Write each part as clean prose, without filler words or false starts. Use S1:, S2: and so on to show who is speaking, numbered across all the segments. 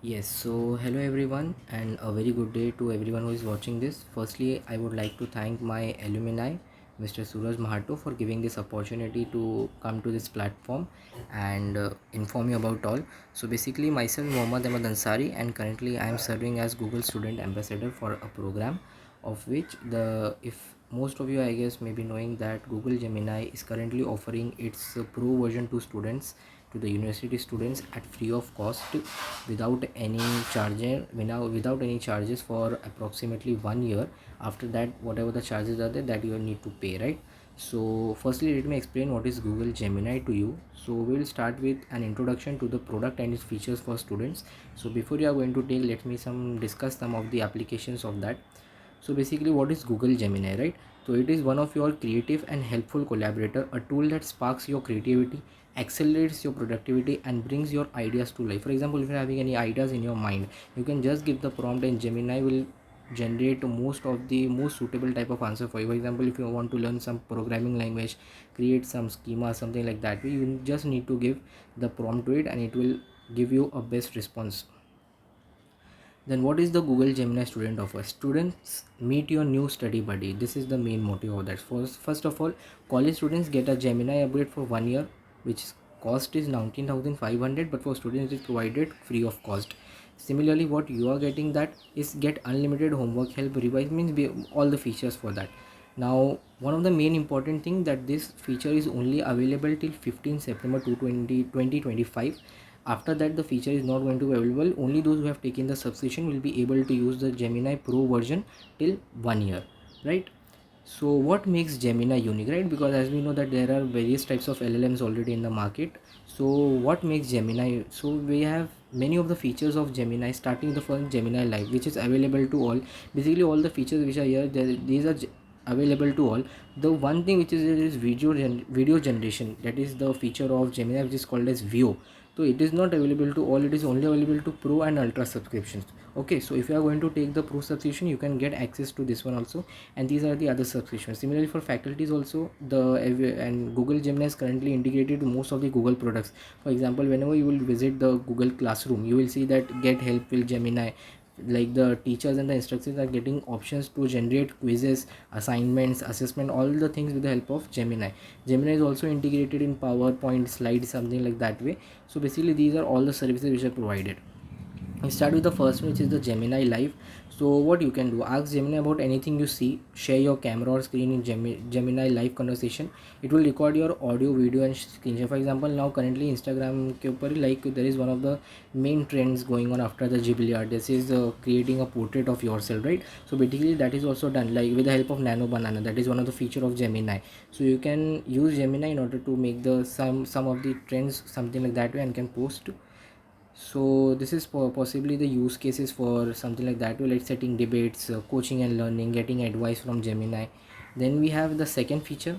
S1: Yes, so hello everyone, and a very good day to everyone who is watching this. Firstly, I would like to thank my alumni, Mr. Suraj Mahato, for giving this opportunity to come to this platform and inform you about all. So basically, myself, Mohammad Ahmad Ansari, and currently I am serving as Google Student Ambassador for a program of which if most of you I guess may be knowing that Google Gemini is currently offering its pro version to students, to the university students, at free of cost, without any without any charges for approximately 1 year. After that, whatever the charges are there, that you need to pay, right? So firstly, let me explain what is Google Gemini to you. So we will start with an introduction to the product and its features for students. So before you are going to take, let me discuss some of the applications of that. So basically, what is Google Gemini, right? So it is one of your creative and helpful collaborator, a tool that sparks your creativity, accelerates your productivity, and brings your ideas to life. For example, if you're having any ideas in your mind, you can just give the prompt and Gemini will generate most suitable type of answer for you. For example, if you want to learn some programming language, create some schema, something like that, you just need to give the prompt to it and it will give you a best response. Then what is the Google Gemini student offer? Students, meet your new study buddy. This is the main motive of that. First of all, college students get a Gemini upgrade for 1 year, which cost is 19,500, but for students it is provided free of cost. Similarly, what you are getting that is get unlimited homework help, revise, means all the features for that. Now, one of the main important thing that this feature is only available till 15 September 2025. After that, the feature is not going to be available. Only those who have taken the subscription will be able to use the Gemini Pro version till 1 year, right? So what makes Gemini unique, right? Because as we know that there are various types of LLMs already in the market. So what makes Gemini? So we have many of the features of Gemini, starting the first Gemini Live, which is available to all. Basically, all the features which are here, these are available to all. The one thing which is video generation, that is the feature of Gemini, which is called as Vio. So it is not available to all, it is only available to Pro and Ultra subscriptions. Okay, so if you are going to take the Pro subscription, you can get access to this one also, and these are the other subscriptions. Similarly, for faculties also, and Google Gemini is currently integrated to most of the Google products. For example, whenever you will visit the Google Classroom, you will see that get help with Gemini. Like the teachers and the instructors are getting options to generate quizzes, assignments, assessment, all the things with the help of Gemini is also integrated in PowerPoint slides, something like that way. So basically, these are all the services which are provided. We start with the first one, which is the Gemini Live. So what you can do, ask Gemini about anything you see, share your camera or screen in Gemini Live conversation. It will record your audio, video and screen share. For example, now currently Instagram के ऊपर like there is one of the main trends going on after the Ghibli art. This is creating a portrait of yourself, right? So basically that is also done like with the help of Nano Banana. That is one of the feature of Gemini. So you can use Gemini in order to make the some of the trends, something like that way, and can post. So this is possibly the use cases for something like that, like setting debates, coaching and learning, getting advice from Gemini. Then we have the second feature,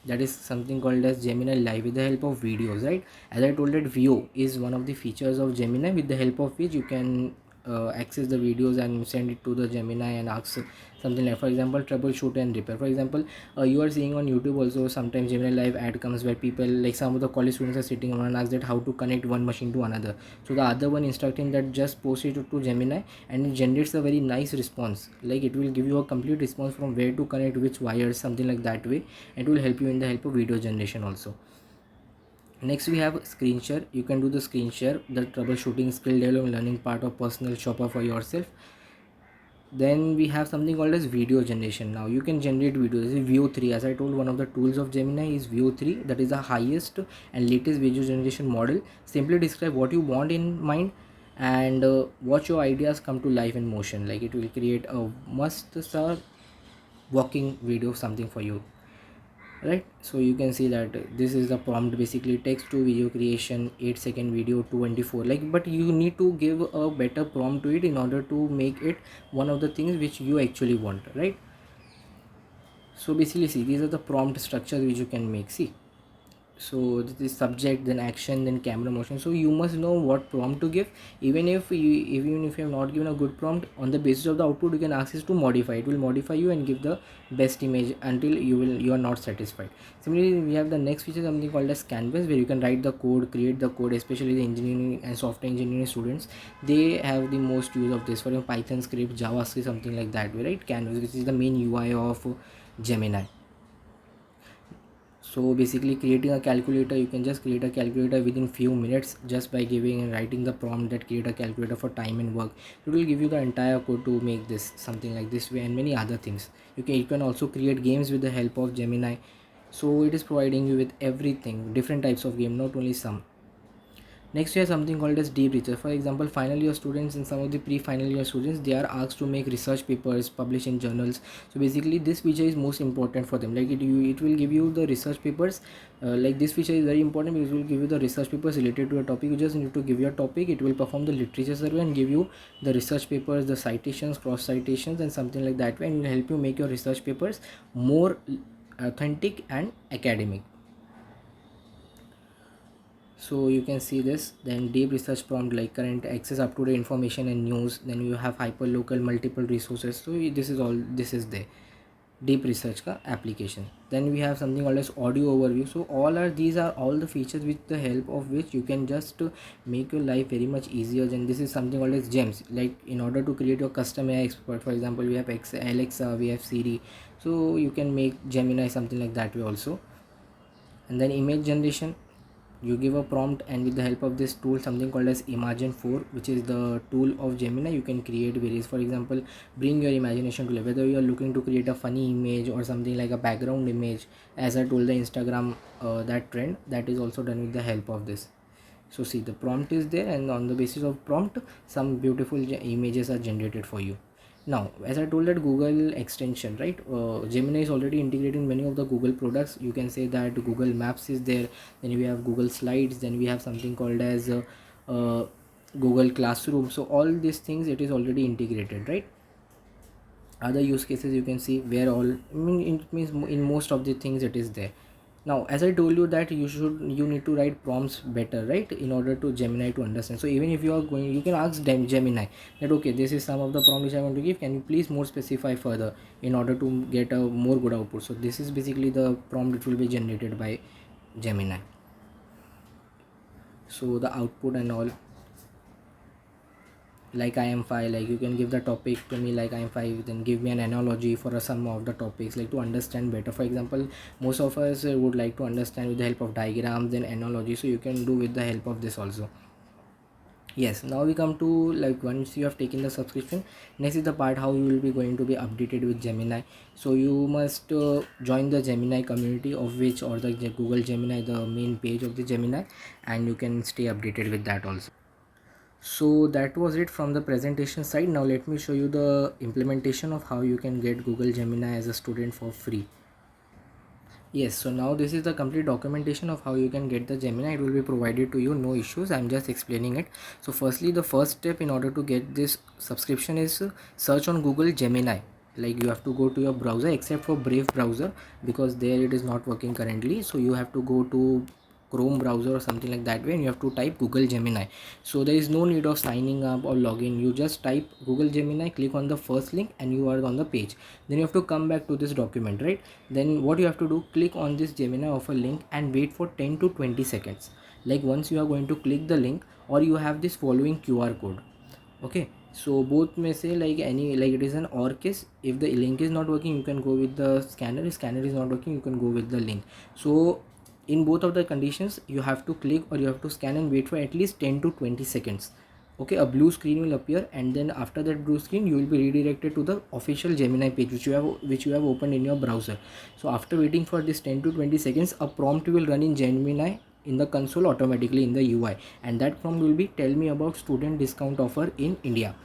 S1: that is something called as Gemini Live with the help of videos, right? As I told, that VO is one of the features of Gemini, with the help of which you can access the videos and send it to the Gemini and ask something like, for example, troubleshoot and repair. For example, you are seeing on YouTube also sometimes Gemini Live ad comes where people, like some of the college students, are sitting around and ask that how to connect one machine to another. So the other one instructing that just post it to Gemini, and it generates a very nice response. Like it will give you a complete response from where to connect which wires, something like that way. It will help you in the help of video generation also. Next we have screen share. You can do the screen share, the troubleshooting, skill development, learning part of personal shopper for yourself. Then we have something called as video generation. Now you can generate videos. This is Veo 3. As I told, one of the tools of Gemini is Veo 3. That is the highest and latest video generation model. Simply describe what you want in mind and watch your ideas come to life in motion. Like it will create a must walking video, something for you, right? So you can see that this is the prompt, basically text to video creation, 8-second video, 24, like, but you need to give a better prompt to it in order to make it one of the things which you actually want, right? So basically, see, these are the prompt structures which you can make. See, So this is subject, then action, then camera motion. So you must know what prompt to give. Even if you have not given a good prompt, on the basis of the output you can ask it to modify. It will modify you and give the best image until you are not satisfied. Similarly, we have the next feature, something called as canvas, where you can write the code, create the code. Especially the engineering and software engineering students, they have the most use of this. For example, Python script, JavaScript, something like that, right? Canvas, which is the main UI of Gemini. So basically, creating a calculator, you can just create a calculator within few minutes just by giving and writing the prompt that create a calculator for time and work. It will give you the entire code to make this something like this way, and many other things. You can also create games with the help of Gemini. So it is providing you with everything, different types of game, not only some. Next, we have something called as deep research. For example, final year students and some of the pre-final year students, they are asked to make research papers, publish in journals. So basically, this feature is most important for them. Like it will give you the research papers. Like this feature is very important because it will give you the research papers related to a topic. You just need to give your topic. It will perform the literature survey and give you the research papers, the citations, cross citations, and something like that way, and it will help you make your research papers more authentic and academic. So you can see this. Then deep research prompt, like current access up to date information and news. Then you have hyper local multiple resources. So this is all, this is the deep research ka application. Then we have something called as audio overview. So these are all the features with the help of which you can just make your life very much easier. And this is something called as gems. Like in order to create your custom AI expert, for example, we have Alexa, we have Siri. So you can make Gemini something like that way also. And then image generation, you give a prompt, and with the help of this tool, something called as Imagen 4, which is the tool of Gemini, you can create various. For example, bring your imagination to life, whether you are looking to create a funny image or something like a background image, as I told the Instagram that trend, that is also done with the help of this. So see, the prompt is there, and on the basis of prompt, some beautiful images are generated for you. Now, as I told, that Google extension, right? Gemini is already integrated in many of the Google products. You can say that Google Maps is there. Then we have Google Slides. Then we have something called as uh, Google Classroom. So all these things, it is already integrated, right? Other use cases, you can see where all, I mean, it means in most of the things it is there. Now, as I told you that you need to write prompts better, right, in order to Gemini to understand. So even if you are going, you can ask Gemini that, okay, this is some of the prompt which I want to give, can you please more specify further in order to get a more good output. So this is basically the prompt which will be generated by Gemini. So the output and all, like I am 5, like you can give the topic to me like I am 5, then give me an analogy for some of the topics, like to understand better. For example, most of us would like to understand with the help of diagrams, then analogy, so you can do with the help of this also. Yes, now we come to, like, once you have taken the subscription, next is the part how you will be going to be updated with Gemini. So you must join the Gemini community, of which, or the Google Gemini, the main page of the Gemini, and you can stay updated with that also. So that was it from the presentation side. Now let me show you the implementation of how you can get Google Gemini as a student for free. Yes, so now this is the complete documentation of how you can get the Gemini. It will be provided to you, no issues. I'm just explaining it. So firstly, the first step in order to get this subscription is search on Google Gemini. Like you have to go to your browser, except for Brave browser, because there it is not working currently. So you have to go to Chrome browser or something like that way, and you have to type Google Gemini. So there is no need of signing up or login. You just type Google Gemini, click on the first link, and you are on the page. Then you have to come back to this document, right? Then what you have to do, click on this Gemini offer link and wait for 10 to 20 seconds. Like once you are going to click the link, or you have this following QR code. Okay, so both may say like any, like it is an or case. If the link is not working, you can go with the scanner. If scanner is not working, you can go with the link. So in both of the conditions, you have to click or you have to scan and wait for at least 10 to 20 seconds. Okay, a blue screen will appear, and then after that blue screen, you will be redirected to the official Gemini page which you have opened in your browser. So after waiting for this 10 to 20 seconds, a prompt will run in Gemini in the console automatically in the UI, and that prompt will be, tell me about student discount offer in India.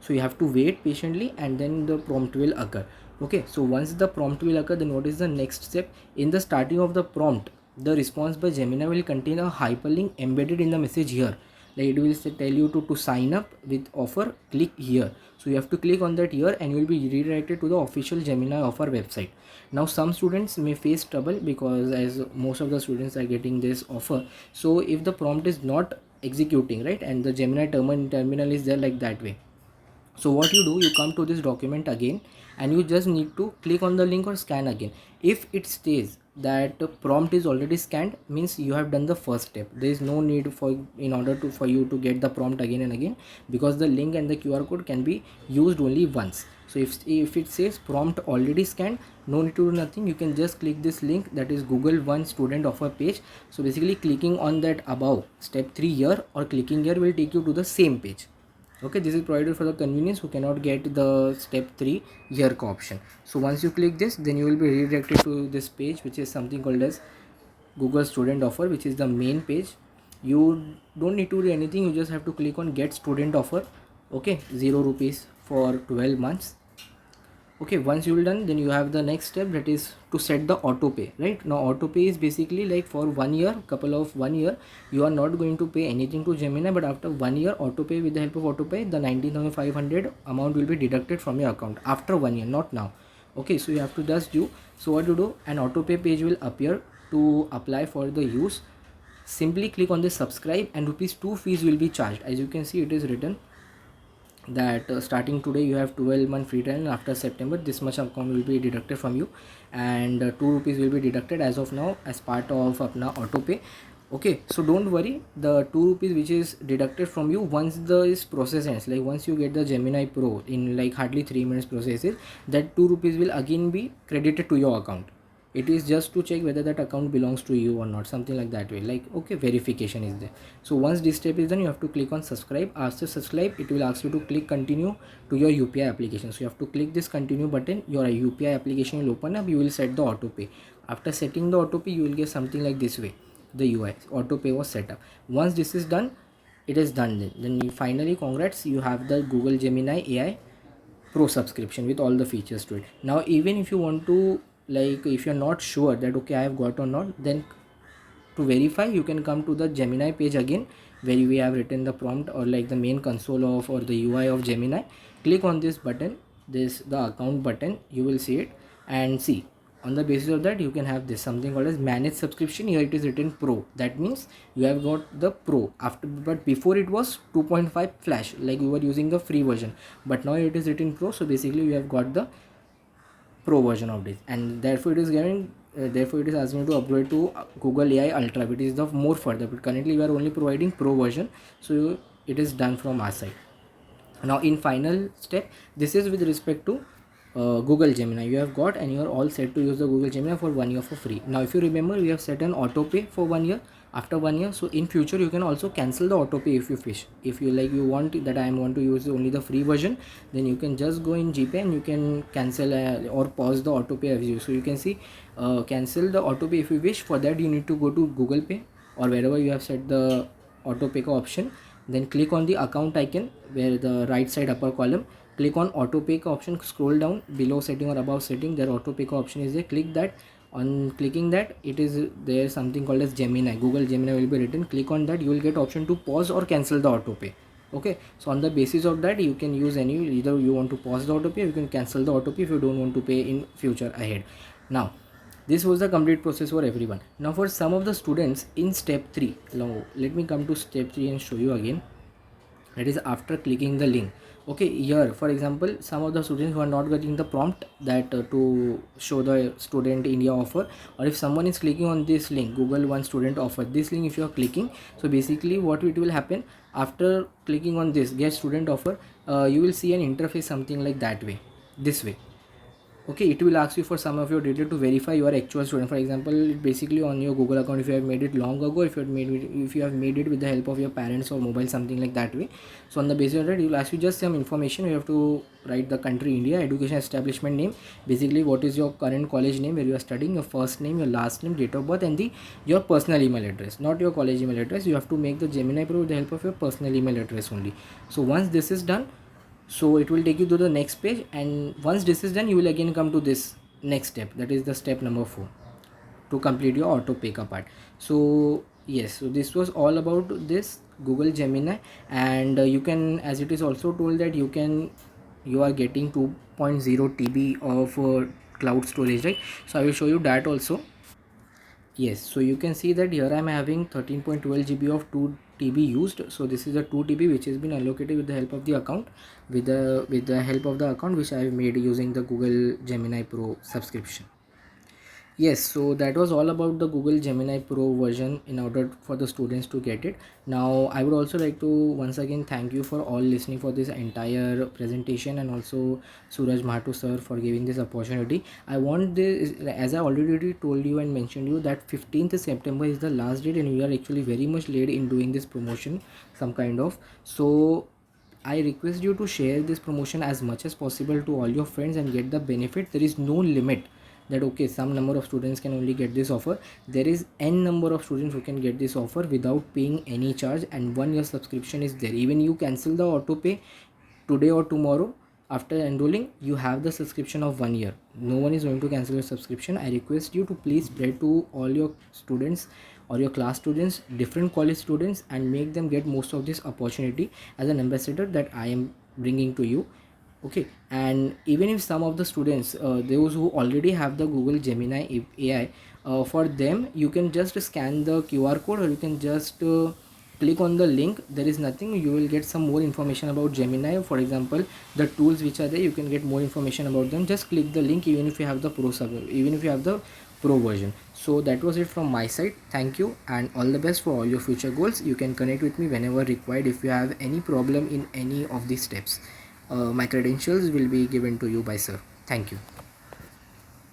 S1: So you have to wait patiently, and then the prompt will occur. Okay, so once the prompt will occur, then what is the next step? In the starting of the prompt, the response by Gemini will contain a hyperlink embedded in the message here. like it will tell you to sign up with offer, click here. So you have to click on that here and you will be redirected to the official Gemini offer website. Now some students may face trouble because as most of the students are getting this offer, so if the prompt is not executing, right, and the Gemini terminal is there like that way, so what you do, you come to this document again and you just need to click on the link or scan again. If it stays that the prompt is already scanned, means you have done the first step. There is no need for for you to get the prompt again and again, because the link and the QR code can be used only once. So if it says prompt already scanned, no need to do nothing. You can just click this link, that is Google One student offer page. So basically clicking on that above step 3 here or clicking here will take you to the same page. Okay, this is provided for the convenience who cannot get the step 3 here option. So once you click this, then you will be redirected to this page, which is something called as Google student offer, which is the main page. You don't need to do anything, you just have to click on get student offer. Okay, 0 rupees for 12 months. Okay, once you will done, then you have the next step, that is to set the auto pay. Right now auto pay is basically like for 1 year, couple of 1 year you are not going to pay anything to Gemini, but after 1 year auto pay, with the help of auto pay, the 19,500 amount will be deducted from your account after 1 year, not now. Okay, so you have to just do, so what you do, an auto pay page will appear. To apply for the use, simply click on the subscribe and rupees 2 fees will be charged. As you can see, it is written that starting today you have 12-month free trial, and after September this much account will be deducted from you, and 2 rupees will be deducted as of now as part of apna auto pay. Okay, so don't worry, the 2 rupees which is deducted from you, once this process ends, like once you get the Gemini Pro in like hardly 3 minutes processes, that 2 rupees will again be credited to your account. It is just to check whether that account belongs to you or not, something like that way, like okay, verification is there. So once this step is done, you have to click on subscribe. After subscribe, it will ask you to click continue to your UPI application. So you have to click this continue button, your UPI application will open up, you will set the auto pay. After setting the auto pay, you will get something like this way, the UI auto pay was set up. Once this is done, it is done. Then you finally, congrats, you have the Google Gemini AI Pro subscription with all the features to it. Now even if you want to, like if you're not sure that okay I have got or not, then to verify you can come to the Gemini page again, where we have written the prompt or like the main console of or the UI of Gemini. Click on this button, this the account button, you will see it, and see on the basis of that you can have this something called as manage subscription. Here it is written Pro, that means you have got the Pro after, but before it was 2.5 flash, like you were using the free version, but now it is written Pro. So basically you have got the Pro version of this, and therefore it is giving therefore it is asking you to upgrade to Google AI Ultra, which is the more further, but currently we are only providing Pro version. So it is done from our side. Now in final step, this is with respect to Google Gemini you have got, and you are all set to use the Google Gemini for 1 year for free. Now if you remember, we have set an auto pay for 1 year. After 1 year, so in future you can also cancel the auto pay if you wish. If you like, you want that I want to use only the free version, then you can just go in GPay and you can cancel or pause the auto pay as you. So you can see cancel the auto pay if you wish. For that you need to go to Google Pay or wherever you have set the auto pay option, then click on the account icon where the right side upper column, click on auto pay option, scroll down below setting or above setting, there auto pay option is there, click that. On clicking that, it is there something called as Gemini, Google Gemini will be written, click on that, you will get option to pause or cancel the auto pay. Okay, so on the basis of that you can use any, either you want to pause the auto pay, you can cancel the auto pay if you don't want to pay in future ahead. Now this was the complete process for everyone. Now for some of the students in step 3, now let me come to step 3 and show you again. That is after clicking the link. Okay, here for example, some of the students who are not getting the prompt that to show the student India offer, or if someone is clicking on this link, Google One student offer, this link if you are clicking, so basically what it will happen, after clicking on this get student offer, you will see an interface something like that way, this way. Okay, it will ask you for some of your data to verify you are actual student. For example, basically on your Google account, if you have made it long ago, if you have made it with the help of your parents or mobile, something like that way. So on the basis of that, it will ask you just some information. You have to write the country India, education establishment name, basically what is your current college name where you are studying, your first name, your last name, date of birth, and your personal email address, not your college email address. You have to make the Gemini Pro with the help of your personal email address only. So once this is done, so it will take you to the next page, and once this is done, you will again come to this next step, that is the step number 4, to complete your auto pay part. So yes, so this was all about this Google Gemini, and you can, as it is also told that you are getting 2.0 TB of cloud storage, right? So I will show you that also. Yes, so you can see that here I am having 13.12 GB of 2 TB used. So this is a 2 TB which has been allocated with the help of the account, with the help of the account which I have made using the Google Gemini Pro subscription. Yes, so that was all about the Google Gemini Pro version in order for the students to get it. Now, I would also like to once again thank you for all listening for this entire presentation, and also Suraj Mahato sir for giving this opportunity. I want this, as I already told you and mentioned you, that 15th September is the last date, and we are actually very much late in doing this promotion, some kind of. So I request you to share this promotion as much as possible to all your friends and get the benefit. There is no limit that okay, some number of students can only get this offer. There is n number of students who can get this offer without paying any charge, and 1 year subscription is there. Even you cancel the auto pay today or tomorrow, after enrolling you have the subscription of 1 year. No one is going to cancel your subscription. I request you to please spread to all your students or your class students, different college students, and make them get most of this opportunity as an ambassador that I am bringing to you. Okay, and even if some of the students, those who already have the Google Gemini AI, for them you can just scan the QR code, or you can just click on the link. There is nothing, you will get some more information about Gemini. For example, the tools which are there, you can get more information about them. Just click the link even if you have the even if you have the pro version. So that was it from my side. Thank you and all the best for all your future goals. You can connect with me whenever required if you have any problem in any of these steps. My credentials will be given to you by sir. Thank you.